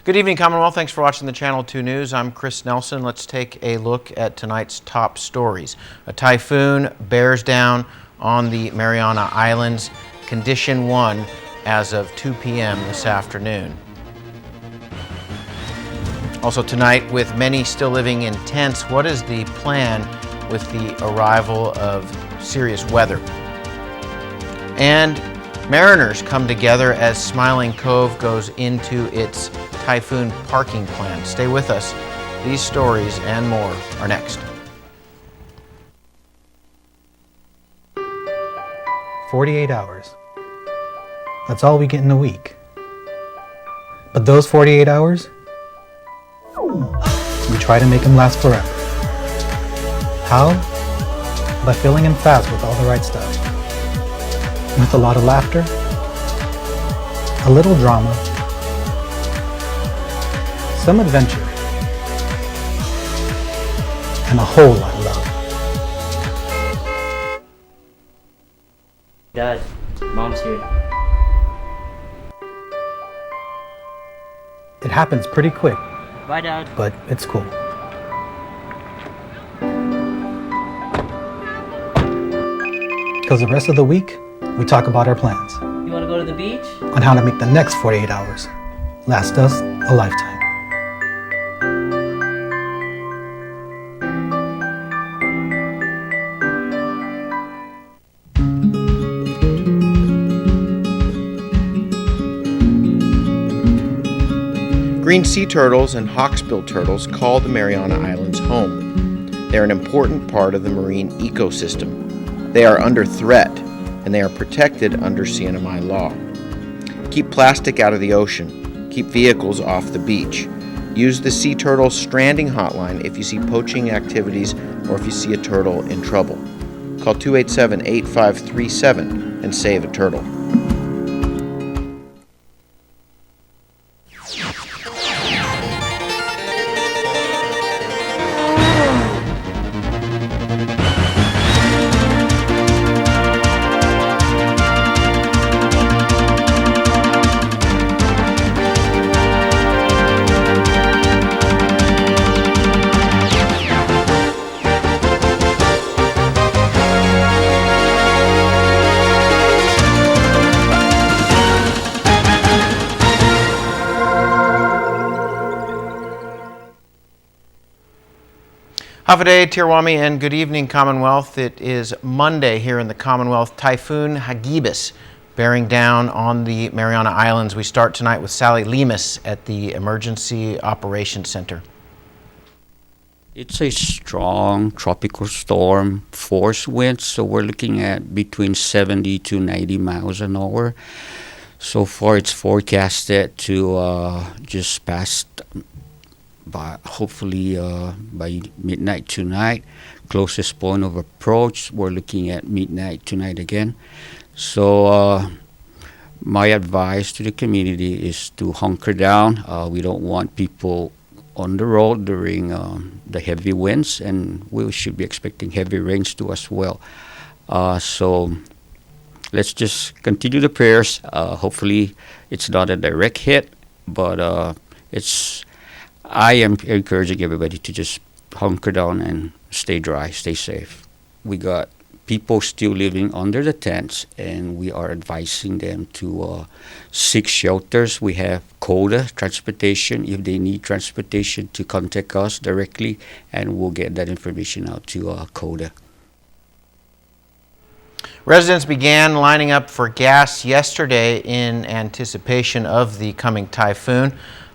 Good evening, Commonwealth. Thanks for watching the Channel 2 News. I'm Chris Nelson. Let's take a look at tonight's top stories. A typhoon bears down on the Mariana Islands, Condition 1 as of 2 p.m. this afternoon. Also tonight, with many still living in tents, what is the plan with the arrival of serious weather? And mariners come together as Smiling Cove goes into its typhoon parking plan. Stay with us. These stories and more are next. 48 hours. That's all we get in a week. But those 48 hours, we try to make them last forever. How? By filling them fast with all the right stuff. With a lot of laughter, a little drama, some adventure, and a whole lot of love. Dad, Mom's here. It happens pretty quick, Bye, Dad. but it's cool. Because the rest of the week, we talk about our plans You want to go to the beach? on how to make the next 48 hours last us a lifetime. Green sea turtles and hawksbill turtles call the Mariana Islands home. They're an important part of the marine ecosystem. They are under threat, and they are protected under CNMI law. Keep plastic out of the ocean. Keep vehicles off the beach. Use the Sea Turtle Stranding Hotline if you see poaching activities or if you see a turtle in trouble. Call 287-8537 and save a turtle. Hafide, Tirwami, and good evening, Commonwealth. It is Monday here in the Commonwealth. Typhoon Hagibis bearing down on the Mariana Islands. We start tonight with Sally Lemus at the Emergency Operations Center. It's a strong tropical storm force wind, so we're looking at between 70 to 90 miles an hour. So far, it's forecasted to just pass hopefully by midnight tonight. Closest point of approach, we're looking at midnight tonight again. So my advice to the community is to hunker down. We don't want people on the road during the heavy winds, and we should be expecting heavy rains too as well. So let's just continue the prayers. Hopefully it's not a direct hit, but I am encouraging everybody to just hunker down and stay dry, stay safe. We got people still living under the tents, and we are advising them to seek shelters. We have CODA transportation. If they need transportation, to contact us directly, and we'll get that information out to CODA. Residents began lining up for gas yesterday in anticipation of the coming typhoon.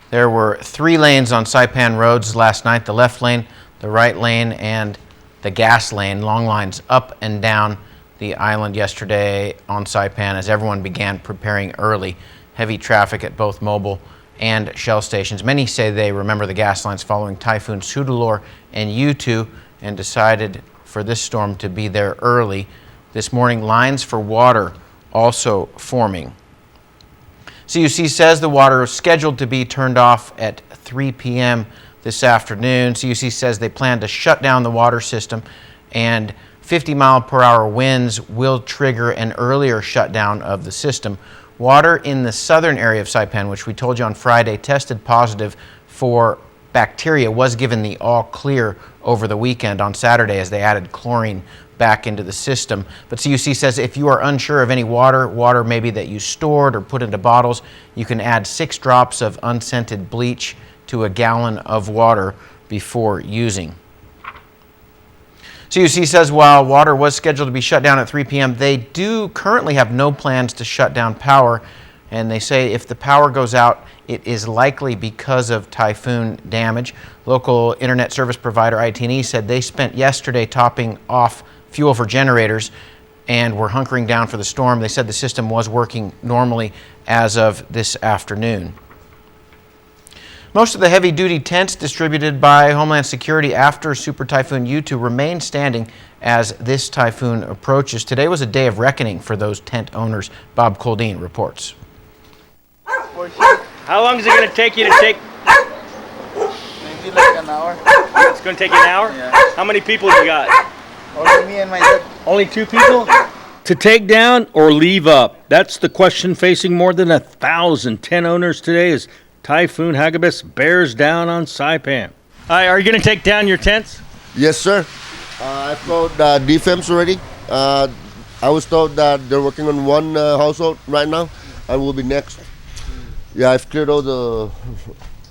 There were 3 lanes on Saipan roads last night: the left lane, the right lane, and the gas lane. Long lines up and down the island yesterday on Saipan as everyone began preparing early. Heavy traffic at both Mobile and Shell stations. Many say they remember the gas lines following Typhoon Sudalor and Yutu and decided for this storm to be there early. This morning, lines for water also forming. CUC says the water is scheduled to be turned off at 3 p.m. this afternoon. CUC says they plan to shut down the water system, and 50-mile-per-hour winds will trigger an earlier shutdown of the system. Water in the southern area of Saipan, which we told you on Friday, tested positive for bacteria, was given the all clear over the weekend on Saturday as they added chlorine back into the system. But CUC says if you are unsure of any water maybe that you stored or put into bottles, you can add 6 drops of unscented bleach to a gallon of water before using. CUC says while water was scheduled to be shut down at 3 p.m., they do currently have no plans to shut down power, and they say if the power goes out, it is likely because of typhoon damage. Local internet service provider IT&E said they spent yesterday topping off fuel for generators and were hunkering down for the storm. They said the system was working normally as of this afternoon. Most of the heavy-duty tents distributed by Homeland Security after Super Typhoon U2 remain standing as this typhoon approaches. Today was a day of reckoning for those tent owners. Bob Coldine reports. How long is it going to take you to take? Maybe like an hour. It's going to take you an hour? Yeah. How many people you got? Only me and my dad. Only 2 people? To take down or leave up? That's the question facing more than 1,000 tent owners today as Typhoon Hagibis bears down on Saipan. Are you going to take down your tents? Yes, sir. I've called defense already. I was told that they're working on one household right now, and we'll be next. Yeah, I've cleared all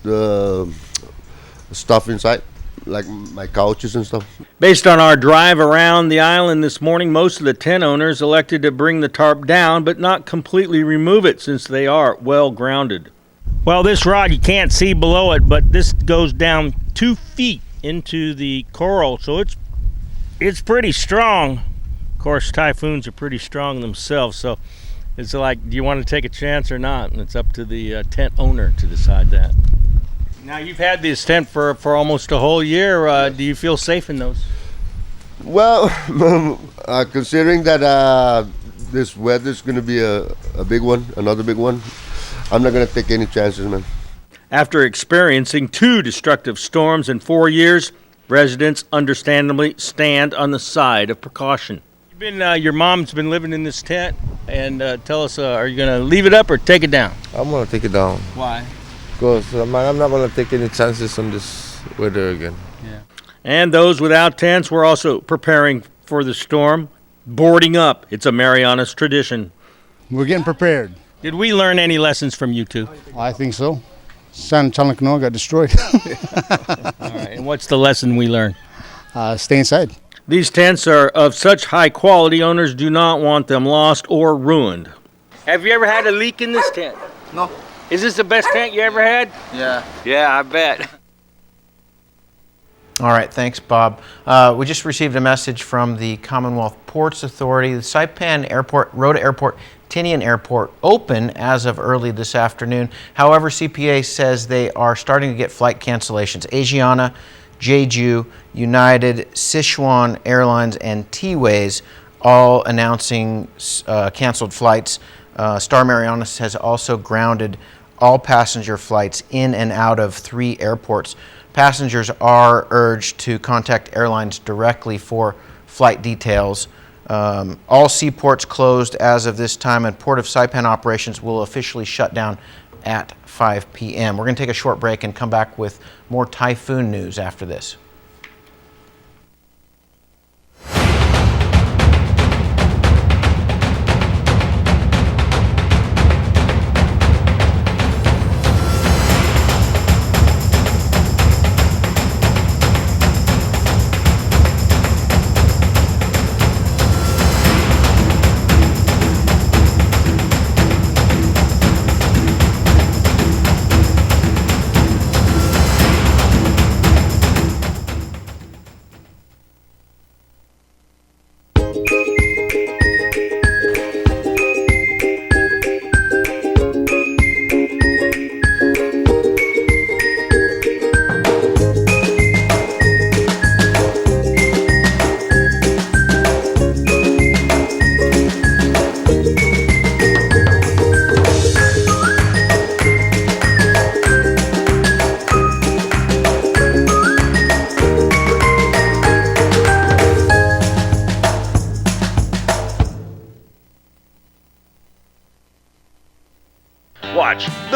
the stuff inside, like my couches and stuff. Based on our drive around the island this morning, most of the tent owners elected to bring the tarp down, but not completely remove it since they are well grounded. Well, this rod, you can't see below it, but this goes down 2 feet into the coral, so it's pretty strong. Of course, typhoons are pretty strong themselves, so it's like, do you want to take a chance or not? And it's up to the tent owner to decide that. Now, you've had this tent for almost a whole year. Do you feel safe in those? Well, considering that this weather's going to be a big one, another big one, I'm not going to take any chances, man. After experiencing 2 destructive storms in 4 years, residents understandably stand on the side of precaution. Your mom's been living in this tent, and tell us, are you going to leave it up or take it down? I'm going to take it down. Why? Because I'm not going to take any chances on this weather again. Yeah. And those without tents were also preparing for the storm, boarding up. It's a Marianas tradition. We're getting prepared. Did we learn any lessons from you two? I think so. San Chalacanoa got destroyed. All right. And what's the lesson we learned? Stay inside. These tents are of such high quality, owners do not want them lost or ruined. Have you ever had a leak in this tent? No. Is this the best tent you ever had? Yeah. Yeah, I bet. All right, thanks, Bob. We just received a message from the Commonwealth Ports Authority. The Saipan Airport, Rota Airport, Tinian Airport open as of early this afternoon. However, CPA says they are starting to get flight cancellations. Asiana, Jeju, United, Sichuan Airlines, and T-Ways all announcing canceled flights. Star Marianas has also grounded all passenger flights in and out of 3 airports. Passengers are urged to contact airlines directly for flight details. All seaports closed as of this time, and Port of Saipan operations will officially shut down at 5 p.m. We're going to take a short break and come back with more typhoon news after this.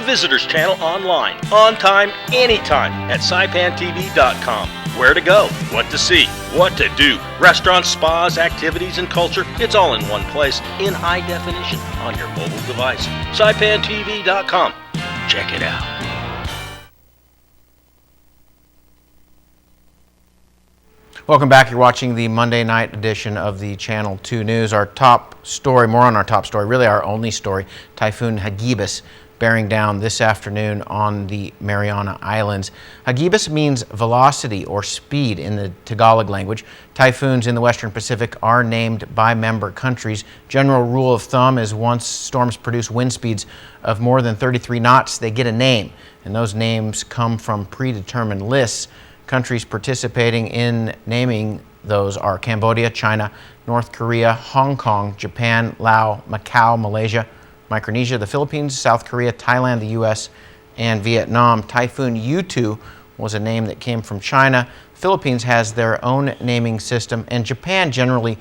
Visitors Channel online, on time, anytime at saipantv.com. Where to go, what to see, what to do. Restaurants, spas, activities, and culture. It's all in one place, in high definition, on your mobile device. saipantv.com. Check it out. Welcome back. You're watching the Monday night edition of the Channel 2 News. Our top story, more on our top story, really our only story, Typhoon Hagibis bearing down this afternoon on the Mariana Islands. Hagibis means velocity or speed in the Tagalog language. Typhoons in the Western Pacific are named by member countries. General rule of thumb is once storms produce wind speeds of more than 33 knots, they get a name, and those names come from predetermined lists. Countries participating in naming those are Cambodia, China, North Korea, Hong Kong, Japan, Laos, Macau, Malaysia, Micronesia, the Philippines, South Korea, Thailand, the U.S., and Vietnam. Typhoon U2 was a name that came from China. Philippines has their own naming system, and Japan generally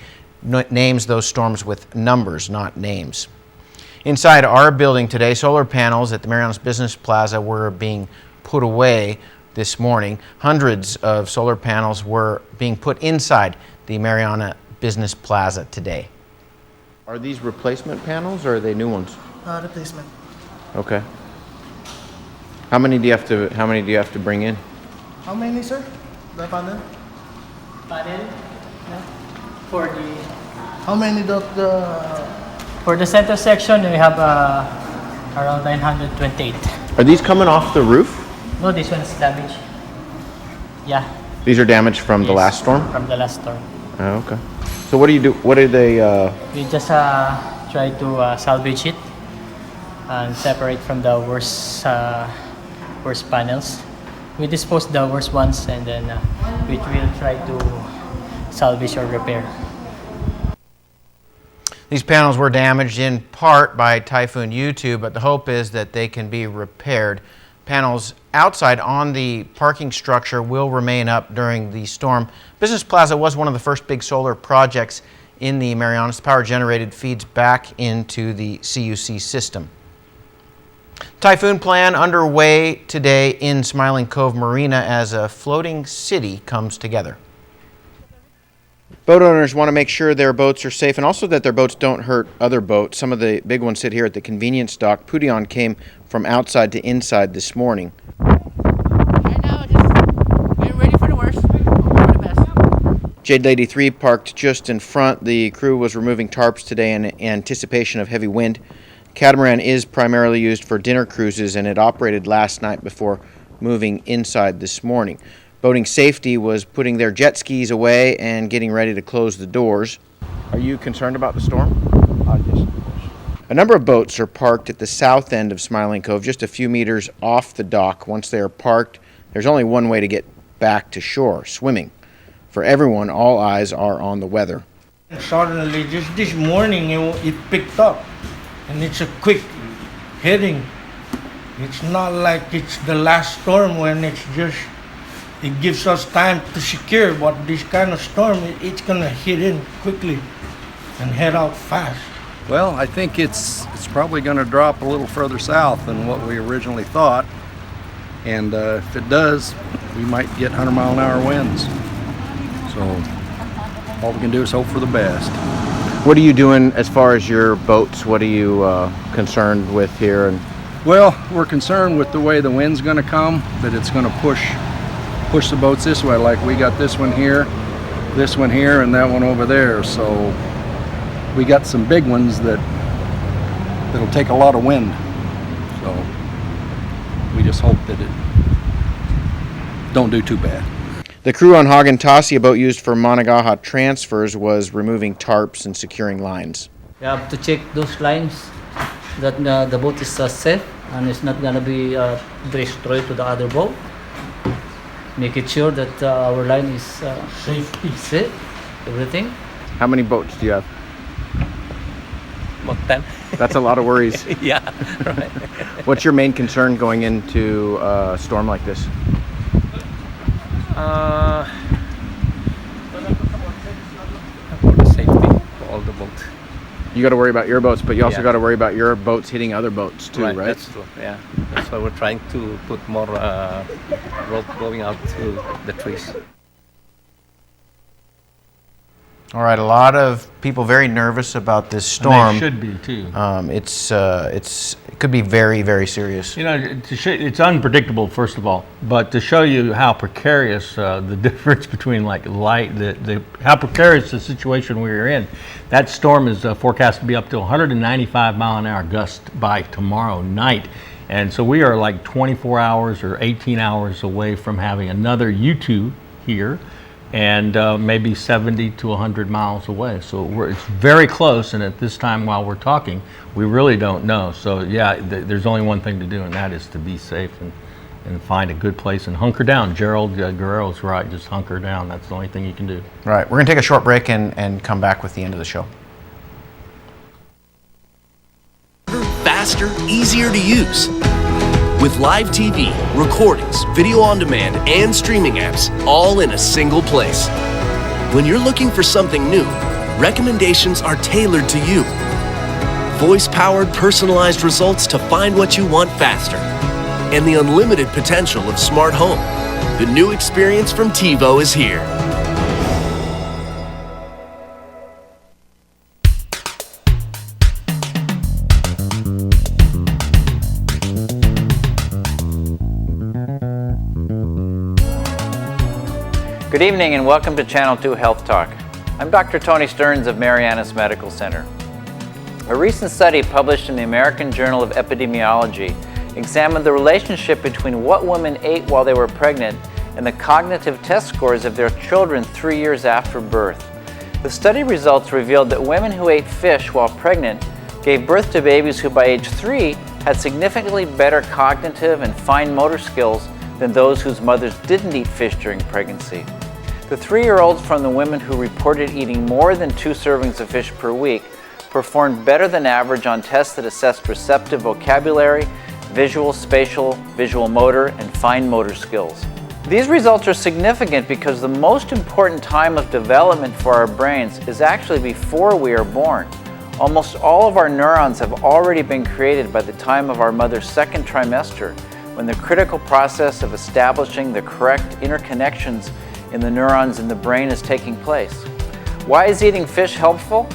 names those storms with numbers, not names. Inside our building today, solar panels at the Marianas Business Plaza were being put away this morning. Hundreds of solar panels were being put inside the Mariana Business Plaza today. Are these replacement panels or are they new ones? Replacement. Okay. How many do you have to bring in? How many, sir? The panel? Panel? Yeah. For the How many for the center section, we have around 928. Are these coming off the roof? No, this one's damaged. Yeah. These are damaged from the Yes, last storm? From the last storm. Oh, okay. So what do you do? What are they? We just try to salvage it and separate from the worst panels. We dispose the worst ones and then we will try to salvage or repair. These panels were damaged in part by Typhoon U2, but the hope is that they can be repaired. Panels outside on the parking structure will remain up during the storm. Business Plaza was one of the first big solar projects in the Marianas. The power generated feeds back into the CUC system. Typhoon plan underway today in Smiling Cove Marina as a floating city comes together. Boat owners want to make sure their boats are safe and also that their boats don't hurt other boats. Some of the big ones sit here at the convenience dock. Pudion came from outside to inside this morning. Right now, just getting ready for the worst, for the best. Jade Lady 3 parked just in front. The crew was removing tarps today in anticipation of heavy wind. Catamaran is primarily used for dinner cruises and it operated last night before moving inside this morning. Boating Safety was putting their jet skis away and getting ready to close the doors. Are you concerned about the storm? Yes. A number of boats are parked at the south end of Smiling Cove, just a few meters off the dock. Once they are parked, there's only one way to get back to shore, swimming. For everyone, all eyes are on the weather. Suddenly, just this morning, it picked up, and it's a quick hitting. It's not like it's the last storm when it gives us time to secure, but this kind of storm, it's gonna hit in quickly and head out fast. Well, I think it's probably going to drop a little further south than what we originally thought, and if it does, we might get 100-mile-an-hour winds. So all we can do is hope for the best. What are you doing as far as your boats? What are you concerned with here? Well, we're concerned with the way the wind's going to come, that it's going to push the boats this way. Like we got this one here, and that one over there. So we got some big ones that'll take a lot of wind. So we just hope that it don't do too bad. The crew on Hagentassi, a boat used for Managaha transfers, was removing tarps and securing lines. We have to check those lines that the boat is safe and it's not going to be destroyed to the other boat. Make it sure that our line is safe, everything. How many boats do you have? About 10. That's a lot of worries. Yeah, right. What's your main concern going into a storm like this? About the safety for all the boats. You got to worry about your boats, but you also Yeah. got to worry about your boats hitting other boats too, right? That's true. Yeah, that's That's why we're trying to put more rope going out to the trees. All right, a lot of people very nervous about this storm. And they should be too. It could be very, very serious. You know, it's unpredictable, first of all, but to show you how precarious the difference between like light, how precarious the situation we are in. That storm is forecast to be up to 195 mile an hour gust by tomorrow night. And so we are like 24 hours or 18 hours away from having another U2 here, and maybe 70 to 100 miles away. So it's very close, and at this time while we're talking, we really don't know. So yeah, there's only one thing to do, and that is to be safe and find a good place and hunker down. Gerald Guerrero's right, just hunker down. That's the only thing you can do. Right, we're gonna take a short break and come back with the end of the show. Faster, easier to use. With live TV, recordings, video on demand, and streaming apps, all in a single place. When you're looking for something new, recommendations are tailored to you. Voice-powered, personalized results to find what you want faster. And the unlimited potential of smart home. The new experience from TiVo is here. Good evening and welcome to Channel 2 Health Talk. I'm Dr. Tony Stearns of Marianas Medical Center. A recent study published in the American Journal of Epidemiology examined the relationship between what women ate while they were pregnant and the cognitive test scores of their children 3 years after birth. The study results revealed that women who ate fish while pregnant gave birth to babies who by age 3 had significantly better cognitive and fine motor skills than those whose mothers didn't eat fish during pregnancy. The 3-year-olds from the women who reported eating more than 2 servings of fish per week performed better than average on tests that assessed receptive vocabulary, visual, spatial, visual motor, and fine motor skills. These results are significant because the most important time of development for our brains is actually before we are born. Almost all of our neurons have already been created by the time of our mother's second trimester, when the critical process of establishing the correct interconnections in the neurons in the brain is taking place. Why is eating fish helpful?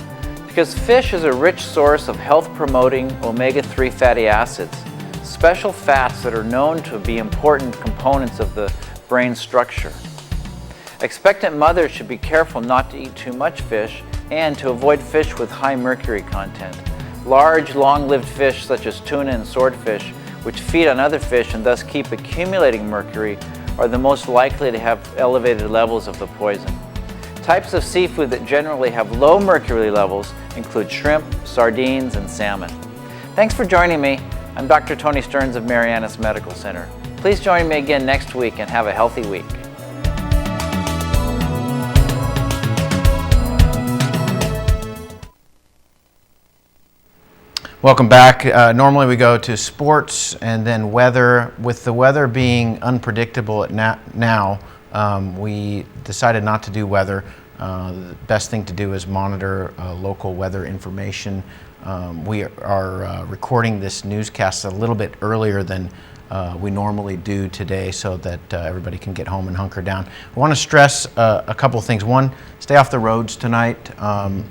Because fish is a rich source of health-promoting omega-3 fatty acids, special fats that are known to be important components of the brain structure. Expectant mothers should be careful not to eat too much fish and to avoid fish with high mercury content. Large, long-lived fish such as tuna and swordfish, which feed on other fish and thus keep accumulating mercury, are the most likely to have elevated levels of the poison. Types of seafood that generally have low mercury levels include shrimp, sardines, and salmon. Thanks for joining me. I'm Dr. Tony Stearns of Marianas Medical Center. Please join me again next week and have a healthy week. Welcome back. Normally we go to sports and then weather. With the weather being unpredictable now, we decided not to do weather. The best thing to do is monitor local weather information. We are recording this newscast a little bit earlier than we normally do today so that everybody can get home and hunker down. I want to stress a couple of things. One, stay off the roads tonight.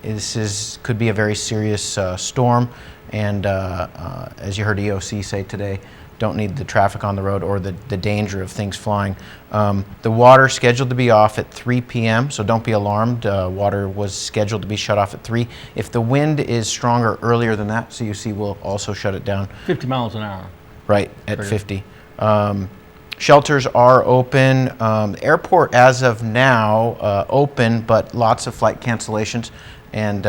This could be a very serious storm. And as you heard EOC say today, don't need the traffic on the road or the danger of things flying. The water scheduled to be off at 3 p.m., so don't be alarmed. Water was scheduled to be shut off at 3. If the wind is stronger earlier than that, CUC will also shut it down. 50 miles an hour. Right, at 50. Shelters are open. The airport, as of now, open, but lots of flight cancellations. And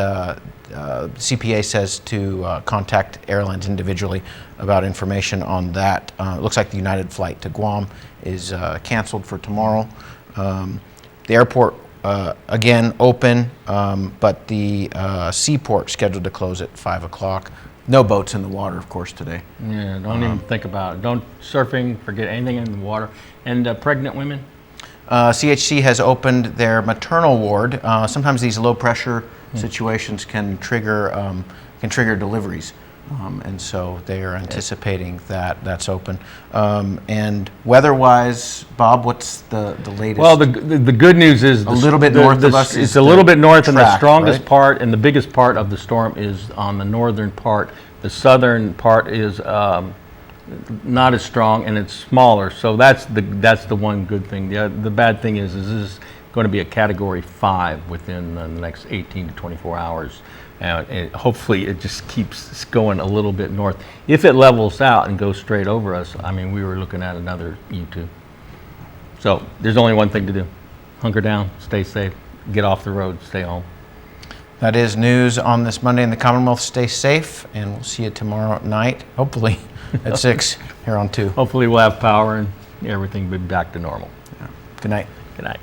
CPA says to contact airlines individually about information on that. It looks like the United flight to Guam is canceled for tomorrow. The airport, again, open, but the seaport scheduled to close at 5 o'clock. No boats in the water, of course, today. Yeah, don't even think about it. Don't surfing, forget anything in the water. And pregnant women? CHC has opened their maternal ward. Sometimes these low pressure situations can trigger deliveries. And so they are anticipating that that's open. And weather-wise, Bob, what's the latest? Well, the good news is a little bit north of us. It's a little bit north, and the track, strongest right? part and the biggest part of the storm is on the northern part. The southern part is not as strong, and it's smaller. So that's the one good thing. The bad thing is this is going to be a Category 5 within the next 18 to 24 hours. And hopefully it just keeps going a little bit north. If it levels out and goes straight over us, I mean, we were looking at another U2. So there's only one thing to do. Hunker down, stay safe, get off the road, stay home. That is news on this Monday in the Commonwealth. Stay safe, and we'll see you tomorrow night, hopefully at 6 here on 2. Hopefully we'll have power and everything will be back to normal. Good night. Good night.